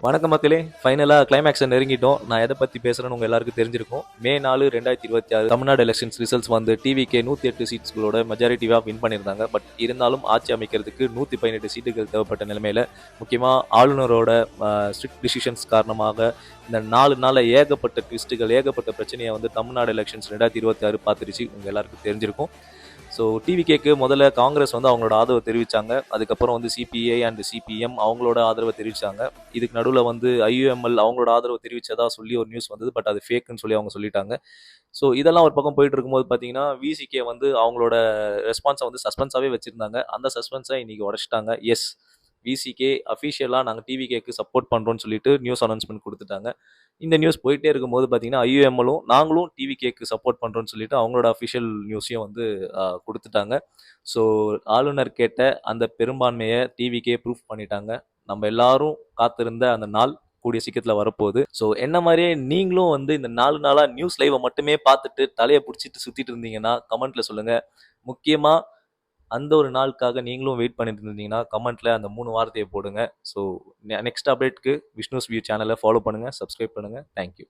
வணக்கம் மக்களே, ஃபைனலாக கிளைமேக்ஸை நெருங்கிட்டோம். நான் எதை பற்றி பேசுகிறேன்னு உங்கள் எல்லாருக்கும் தெரிஞ்சிருக்கும். மே 4 2026 தமிழ்நாடு எலெக்ஷன்ஸ் ரிசல்ட்ஸ் வந்து டிவிகே 108 சீட்ஸ்களோட மெஜாரிட்டிவாக வின் பண்ணியிருந்தாங்க. பட் இருந்தாலும் ஆட்சி அமைக்கிறதுக்கு 118 சீட்டுகள் தேவைப்பட்ட நிலைமையில் முக்கியமாக ஆளுநரோட ஸ்ட்ரிக்ட் டிசிஷன்ஸ் காரணமாக இந்த 4 நாளில் ஏகப்பட்ட ட்விஸ்ட்டுகள், ஏகப்பட்ட பிரச்சனையை வந்து தமிழ்நாடு எலெக்ஷன்ஸ் 2026 பார்த்துருச்சு. உங்கள் எல்லாருக்கும் தெரிஞ்சிருக்கும். ஸோ டிவிகேக்கு முதல்ல காங்கிரஸ் வந்து அவங்களோட ஆதரவை தெரிவித்தாங்க. அதுக்கப்புறம் வந்து சிபிஐ அண்ட் சிபிஎம் அவங்களோட ஆதரவை தெரிவித்தாங்க. இதுக்கு நடுவில் வந்து ஐயுஎம்எல் அவங்களோட ஆதரவு தெரிவித்ததா சொல்லி ஒரு நியூஸ் வந்தது. பட் அது ஃபேக்குன்னு சொல்லி அவங்க சொல்லிட்டாங்க. ஸோ இதெல்லாம் ஒரு பக்கம் போயிட்டு இருக்கும்போது பார்த்தீங்கன்னா விசிகே வந்து அவங்களோட ரெஸ்பான்ஸை வந்து சஸ்பென்ஸாகவே வச்சுருந்தாங்க. அந்த சஸ்பென்ஸை இன்றைக்கி உடச்சிட்டாங்க. எஸ், விசிகே அஃபிஷியலாக நாங்கள் டிவிகேக்கு சப்போர்ட் பண்ணுறோன்னு சொல்லிட்டு நியூஸ் அனௌன்ஸ்மெண்ட் கொடுத்துட்டாங்க. இந்த நியூஸ் போயிட்டே இருக்கும்போது பார்த்தீங்கன்னா ஐயுஎம்எலும் நாங்களும் டிவிகேக்கு சப்போர்ட் பண்ணுறோன்னு சொல்லிட்டு அவங்களோட அஃபிஷியல் நியூஸையும் வந்து கொடுத்துட்டாங்க. ஸோ ஆளுநர் கேட்ட அந்த பெரும்பான்மையை டிவிகே ப்ரூஃப் பண்ணிட்டாங்க. நம்ம எல்லாரும் காத்திருந்த அந்த நாள் கூடிய சீக்கிரத்தில் வரப்போகுது. ஸோ என்ன மாதிரியே நீங்களும் வந்து இந்த 4 நாளாக நியூஸ் லைவை மட்டுமே பார்த்துட்டு தலையை பிடிச்சிட்டு சுற்றிட்டு இருந்தீங்கன்னா கமெண்ட்ல சொல்லுங்கள். முக்கியமாக அந்த ஒரு நாளுக்காக நீங்களும் வெயிட் பண்ணிட்டு இருந்தீங்கன்னா கமெண்ட்ல அந்த 3 வார்த்தையை போடுங்க. ஸோ நெக்ஸ்ட் அப்டேட்க்கு விஷ்ணுஸ் வியூ சேனலை ஃபாலோ பண்ணுங்கள், சப்ஸ்கிரைப் பண்ணுங்கள். தேங்க்யூ.